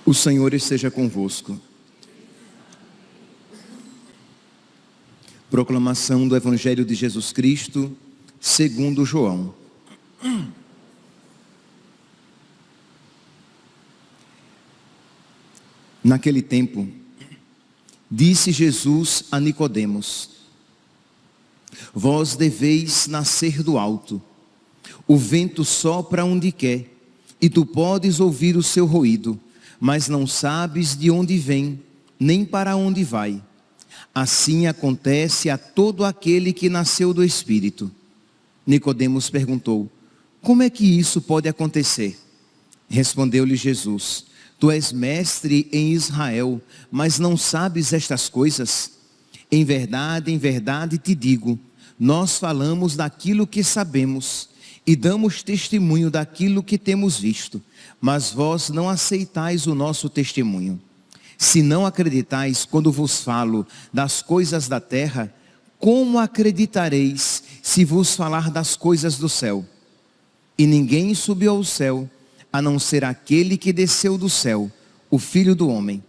O Senhor esteja convosco. Proclamação do Evangelho de Jesus Cristo, segundo João. Naquele tempo, disse Jesus a Nicodemos: vós deveis nascer do alto. O vento sopra onde quer, e tu podes ouvir o seu ruído, mas não sabes de onde vem, nem para onde vai. Assim acontece a todo aquele que nasceu do Espírito. Nicodemos perguntou: como é que isso pode acontecer? Respondeu-lhe Jesus: tu és mestre em Israel, mas não sabes estas coisas? Em verdade te digo, nós falamos daquilo que sabemos e damos testemunho daquilo que temos visto, mas vós não aceitais o nosso testemunho. Se não acreditais quando vos falo das coisas da terra, como acreditareis se vos falar das coisas do céu? E ninguém subiu ao céu, a não ser aquele que desceu do céu, o Filho do Homem.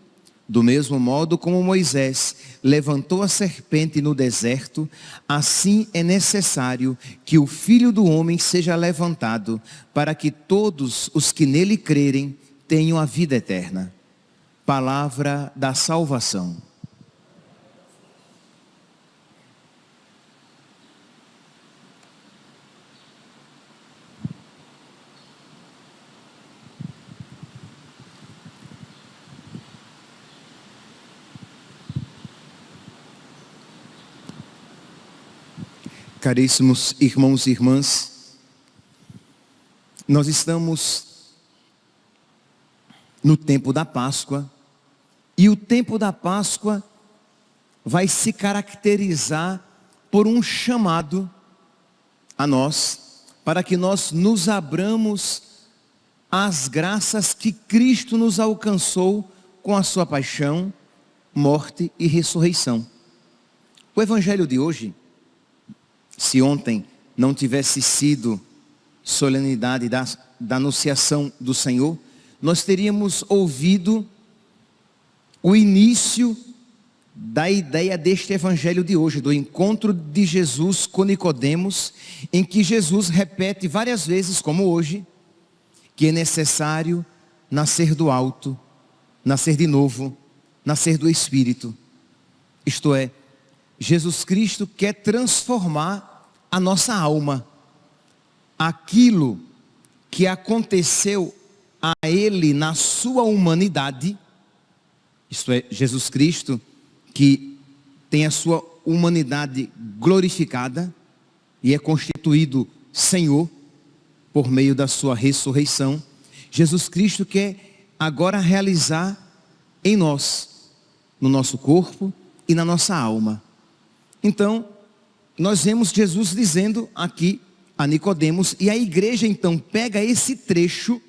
Do mesmo modo como Moisés levantou a serpente no deserto, assim é necessário que o Filho do Homem seja levantado, para que todos os que nele crerem tenham a vida eterna. Palavra da salvação. Caríssimos irmãos e irmãs, nós estamos no tempo da Páscoa, e o tempo da Páscoa vai se caracterizar por um chamado a nós, para que nós nos abramos às graças que Cristo nos alcançou com a sua paixão, morte e ressurreição. O Evangelho de hoje, se ontem não tivesse sido solenidade da anunciação do Senhor, nós teríamos ouvido o início da ideia deste Evangelho de hoje, do encontro de Jesus com Nicodemos, em que Jesus repete várias vezes, como hoje, que é necessário nascer do alto, nascer de novo, nascer do Espírito. Isto é, Jesus Cristo quer transformar a nossa alma. Aquilo que aconteceu a Ele na sua humanidade, isto é, Jesus Cristo, que tem a sua humanidade glorificada e é constituído Senhor por meio da sua ressurreição. Jesus Cristo quer agora realizar em nós, no nosso corpo e na nossa alma. Então, nós vemos Jesus dizendo aqui a Nicodemos, e a igreja então pega esse trecho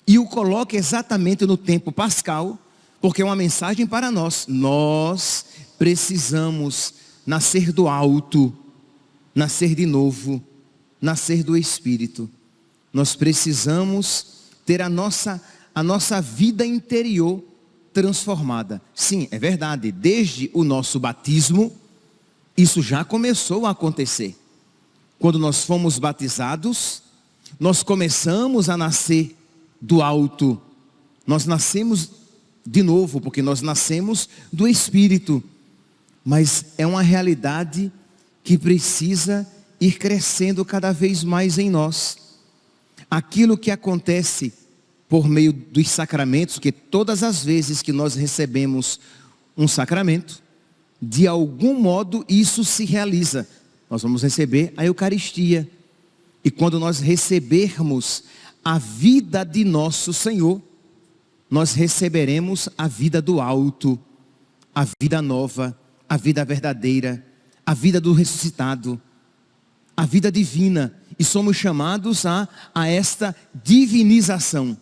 e o coloca exatamente no tempo pascal, porque é uma mensagem para nós. Nós precisamos nascer do alto, nascer de novo, nascer do Espírito. Nós precisamos ter a nossa vida interior transformada. Sim, é verdade, desde o nosso batismo, isso já começou a acontecer. Quando nós fomos batizados, nós começamos a nascer do alto. Nós nascemos de novo, porque nós nascemos do Espírito. Mas é uma realidade que precisa ir crescendo cada vez mais em nós. Aquilo que acontece por meio dos sacramentos, que todas as vezes que nós recebemos um sacramento, de algum modo isso se realiza. Nós vamos receber a Eucaristia. E quando nós recebermos a vida de nosso Senhor, nós receberemos a vida do alto, a vida nova, a vida verdadeira, a vida do ressuscitado, a vida divina. E somos chamados a esta divinização.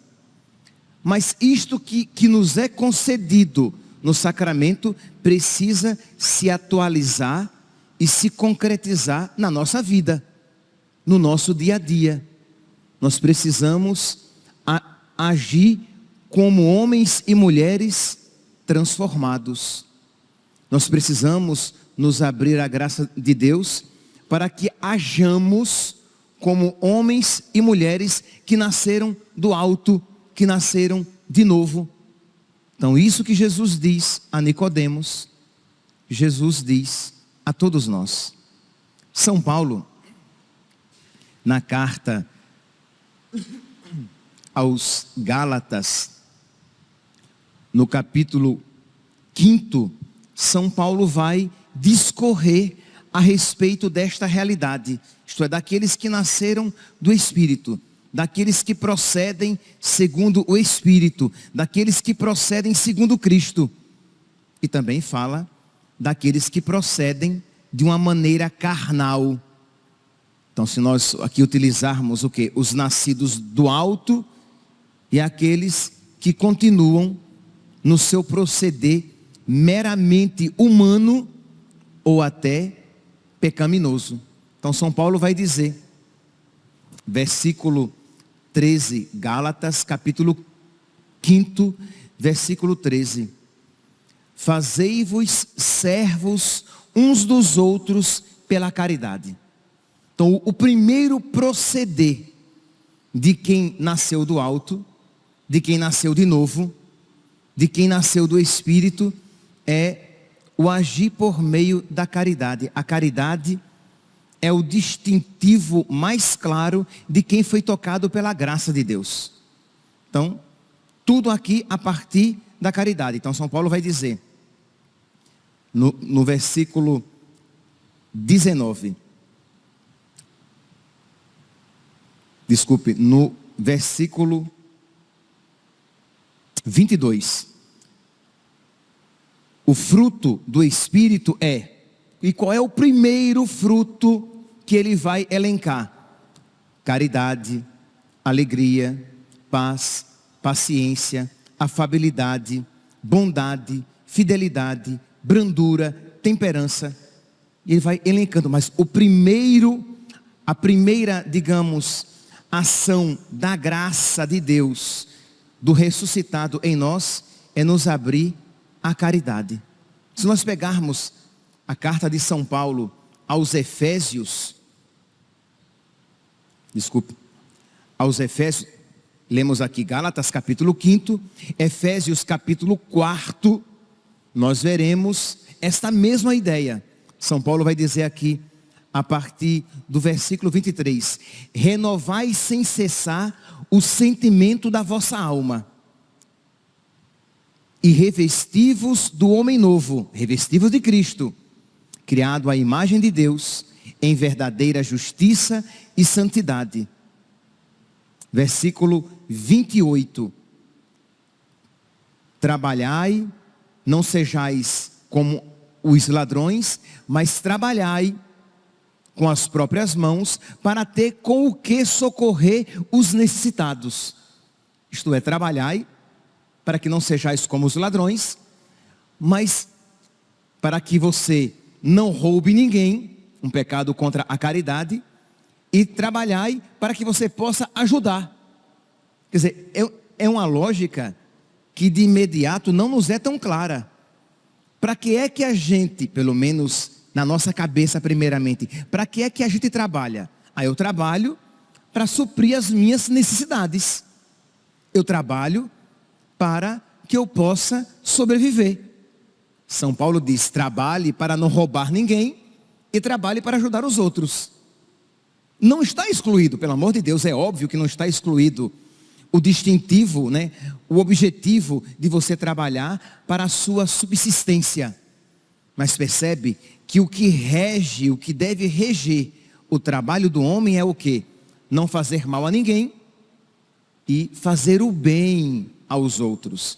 Mas isto que nos é concedido no sacramento precisa se atualizar e se concretizar na nossa vida, no nosso dia a dia. Nós precisamos agir como homens e mulheres transformados. Nós precisamos nos abrir à graça de Deus para que hajamos como homens e mulheres que nasceram do alto, que nasceram de novo. Então isso que Jesus diz a Nicodemos, Jesus diz a todos nós. São Paulo, na carta aos Gálatas, no capítulo 5, São Paulo vai discorrer a respeito desta realidade, isto é, daqueles que nasceram do Espírito, daqueles que procedem segundo o Espírito, daqueles que procedem segundo Cristo. E também fala daqueles que procedem de uma maneira carnal. Então, se nós aqui utilizarmos o quê? Os nascidos do alto e aqueles que continuam no seu proceder meramente humano ou até pecaminoso. Então, São Paulo vai dizer, versículo 13, Gálatas, capítulo 5, versículo 13. Fazei-vos servos uns dos outros pela caridade. Então, o primeiro proceder de quem nasceu do alto, de quem nasceu de novo, de quem nasceu do Espírito, é o agir por meio da caridade. A caridade é o distintivo mais claro de quem foi tocado pela graça de Deus. Então, tudo aqui a partir da caridade. Então, São Paulo vai dizer, no versículo 19, desculpe, no versículo 22, o fruto do Espírito é, e qual é o primeiro fruto que ele vai elencar? Caridade, alegria, paz, paciência, afabilidade, bondade, fidelidade, brandura, temperança. E ele vai elencando, mas a primeira, digamos, ação da graça de Deus, do ressuscitado em nós, é nos abrir à caridade. Se nós pegarmos a carta de São Paulo aos Efésios, lemos aqui Gálatas capítulo 5, Efésios capítulo 4, nós veremos esta mesma ideia. São Paulo vai dizer aqui, a partir do versículo 23, renovai sem cessar o sentimento da vossa alma, e revesti-vos do homem novo, revesti-vos de Cristo, criado à imagem de Deus, em verdadeira justiça e santidade. Versículo 28. Trabalhai, não sejais como os ladrões, mas trabalhai com as próprias mãos, para ter com o que socorrer os necessitados. Isto é, trabalhai, para que não sejais como os ladrões, mas para que você não roube ninguém, um pecado contra a caridade, e trabalhai para que você possa ajudar. Quer dizer, é uma lógica que de imediato não nos é tão clara. Para que é que a gente, pelo menos na nossa cabeça primeiramente, para que é que a gente trabalha? Eu trabalho para suprir as minhas necessidades. Eu trabalho para que eu possa sobreviver. São Paulo diz, trabalhe para não roubar ninguém e trabalhe para ajudar os outros. Não está excluído, pelo amor de Deus, é óbvio que não está excluído o distintivo, né? O objetivo de você trabalhar para a sua subsistência. Mas percebe que o que rege, o que deve reger o trabalho do homem é o quê? Não fazer mal a ninguém e fazer o bem aos outros.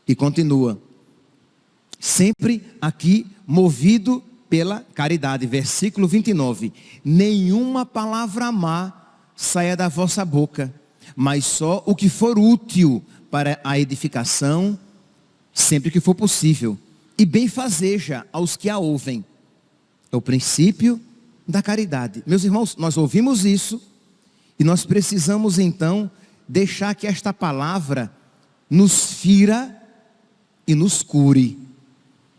E continua, Sempre aqui movido pela caridade. Versículo 29. Nenhuma palavra má saia da vossa boca, mas só o que for útil para a edificação, sempre que for possível, e benfazeja aos que a ouvem. É o princípio da caridade. Meus irmãos, nós ouvimos isso e nós precisamos então deixar que esta palavra nos fira e nos cure.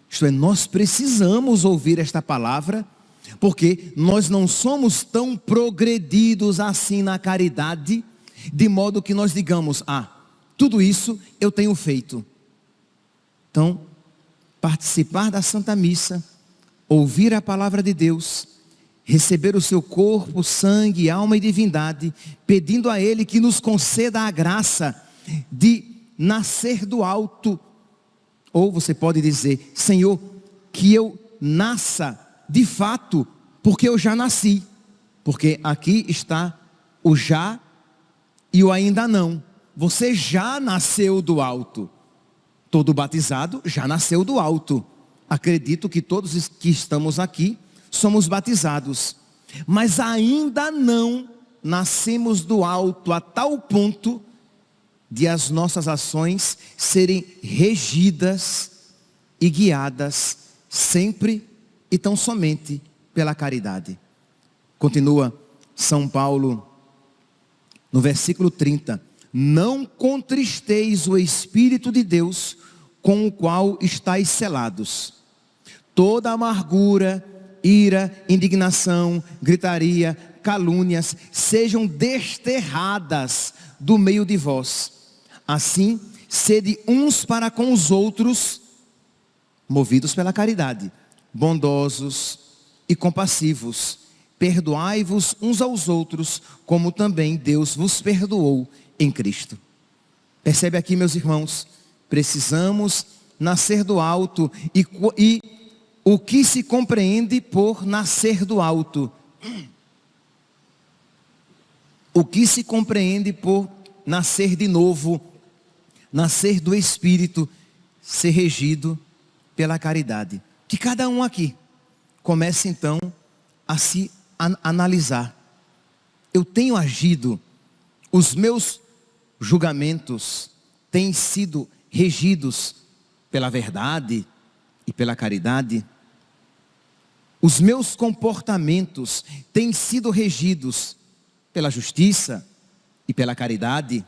Isto é, nós precisamos ouvir esta palavra, porque nós não somos tão progredidos assim na caridade, de modo que nós digamos, tudo isso eu tenho feito. Então, participar da Santa Missa, ouvir a palavra de Deus, receber o seu corpo, sangue, alma e divindade, pedindo a Ele que nos conceda a graça de nascer do alto. Ou você pode dizer, Senhor, que eu nasça de fato, porque eu já nasci. Porque aqui está o já e o ainda não. Você já nasceu do alto. Todo batizado já nasceu do alto. Acredito que todos que estamos aqui somos batizados. Mas ainda não nascemos do alto a tal ponto de as nossas ações serem regidas e guiadas sempre e tão somente pela caridade. Continua São Paulo no versículo 30. Não contristeis o Espírito de Deus, com o qual estáis selados. Toda amargura, ira, indignação, gritaria, calúnias, sejam desterradas do meio de vós. Assim, sede uns para com os outros, movidos pela caridade, bondosos e compassivos. Perdoai-vos uns aos outros, como também Deus vos perdoou em Cristo. Percebe aqui, meus irmãos, precisamos nascer do alto. E o que se compreende por nascer do alto? O que se compreende por nascer de novo, nascer do Espírito, ser regido pela caridade? Que cada um aqui comece então a se analisar. Eu tenho agido, os meus julgamentos têm sido regidos pela verdade e pela caridade? Os meus comportamentos têm sido regidos pela justiça e pela caridade?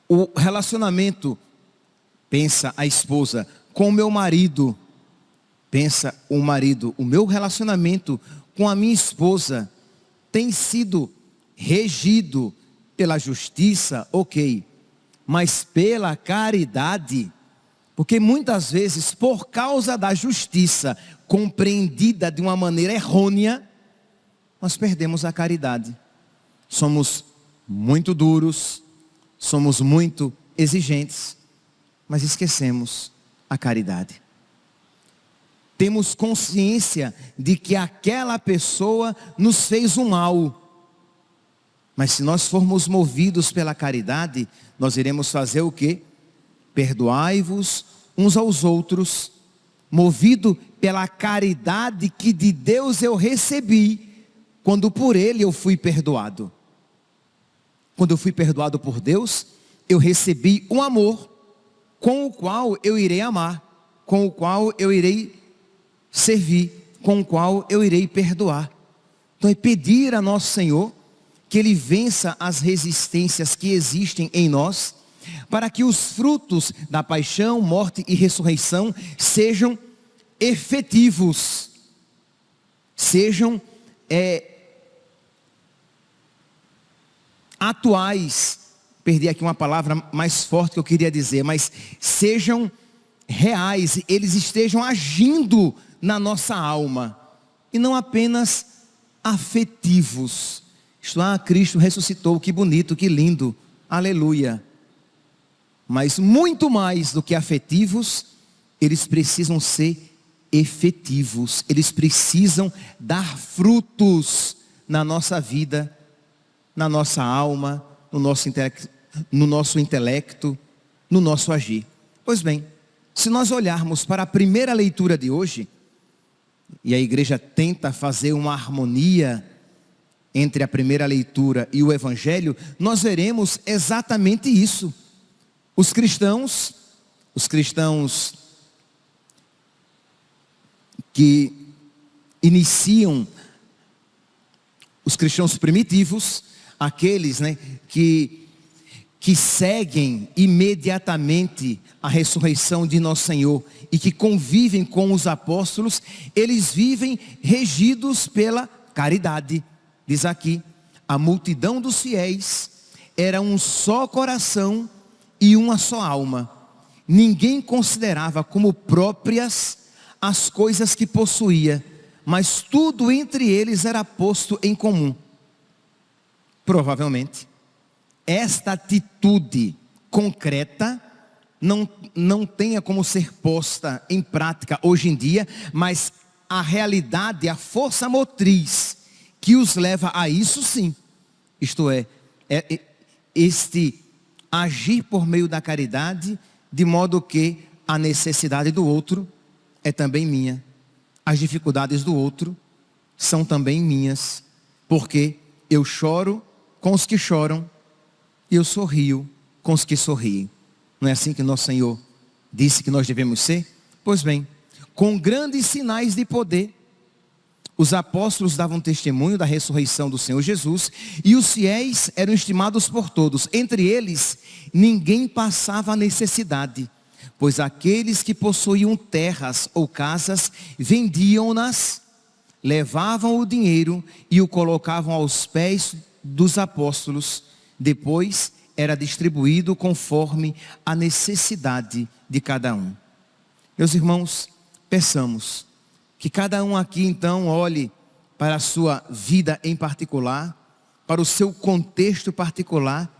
O relacionamento, pensa a esposa, com o meu marido, pensa o marido, o meu relacionamento com a minha esposa tem sido regido pela justiça, ok, mas pela caridade? Porque muitas vezes, por causa da justiça compreendida de uma maneira errônea, nós perdemos a caridade. Somos muito duros, somos muito exigentes, mas esquecemos a caridade. Temos consciência de que aquela pessoa nos fez um mal, mas se nós formos movidos pela caridade, nós iremos fazer o quê? Perdoai-vos uns aos outros, movido pela caridade que de Deus eu recebi, quando por Ele eu fui perdoado. Quando eu fui perdoado por Deus, eu recebi um amor, com o qual eu irei amar, com o qual eu irei servir, com o qual eu irei perdoar. Então é pedir a nosso Senhor que Ele vença as resistências que existem em nós, para que os frutos da paixão, morte e ressurreição sejam efetivos, sejam atuais. Perdi aqui uma palavra mais forte que eu queria dizer, mas sejam reais, eles estejam agindo na nossa alma, e não apenas afetivos. Isto, Cristo ressuscitou, que bonito, que lindo, aleluia. Mas muito mais do que afetivos, eles precisam ser efetivos, eles precisam dar frutos na nossa vida, na nossa alma, no nosso intelecto, no nosso agir. Pois bem, se nós olharmos para a primeira leitura de hoje, e a igreja tenta fazer uma harmonia entre a primeira leitura e o Evangelho, nós veremos exatamente isso. Os cristãos que iniciam, os cristãos primitivos, aqueles, que seguem imediatamente a ressurreição de nosso Senhor e que convivem com os apóstolos, eles vivem regidos pela caridade. Diz aqui, a multidão dos fiéis era um só coração e uma só alma. Ninguém considerava como próprias as coisas que possuía, mas tudo entre eles era posto em comum. Provavelmente, esta atitude concreta não tenha como ser posta em prática hoje em dia, mas a realidade, a força motriz que os leva a isso sim, isto é este agir por meio da caridade, de modo que a necessidade do outro é também minha, as dificuldades do outro são também minhas, porque eu choro com os que choram e eu sorrio com os que sorriem. Não é assim que nosso Senhor disse que nós devemos ser? Pois bem, com grandes sinais de poder, os apóstolos davam testemunho da ressurreição do Senhor Jesus e os fiéis eram estimados por todos. Entre eles, ninguém passava necessidade, pois aqueles que possuíam terras ou casas, vendiam-nas, levavam o dinheiro e o colocavam aos pés dos apóstolos. Depois era distribuído conforme a necessidade de cada um. Meus irmãos, peçamos que cada um aqui então olhe para a sua vida em particular, para o seu contexto particular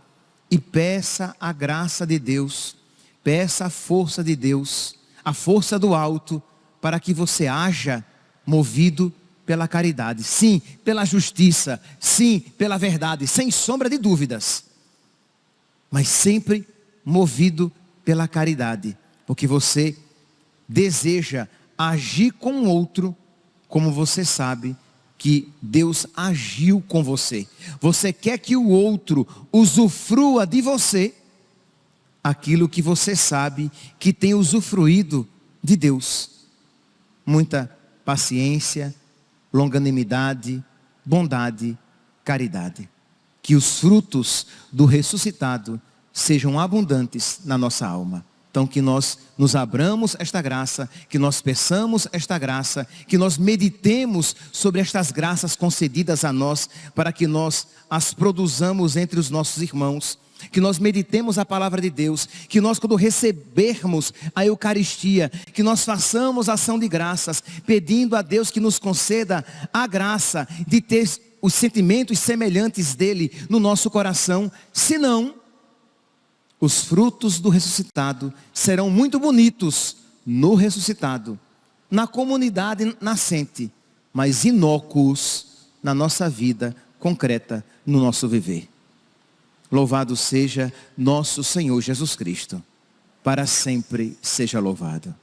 e peça a graça de Deus, peça a força de Deus, a força do alto, para que você haja movido pela caridade, sim, pela justiça, sim, pela verdade, sem sombra de dúvidas, mas sempre movido pela caridade, porque você deseja agir com o outro como você sabe que Deus agiu com você. Você quer que o outro usufrua de você aquilo que você sabe que tem usufruído de Deus. Muita paciência, longanimidade, bondade, caridade. Que os frutos do ressuscitado sejam abundantes na nossa alma. Então que nós nos abramos esta graça, que nós peçamos esta graça, que nós meditemos sobre estas graças concedidas a nós, para que nós as produzamos entre os nossos irmãos, que nós meditemos a palavra de Deus, que nós quando recebermos a Eucaristia, que nós façamos ação de graças, pedindo a Deus que nos conceda a graça de ter os sentimentos semelhantes dele no nosso coração, senão os frutos do ressuscitado serão muito bonitos no ressuscitado, na comunidade nascente, mas inócuos na nossa vida concreta, no nosso viver. Louvado seja nosso Senhor Jesus Cristo, para sempre seja louvado.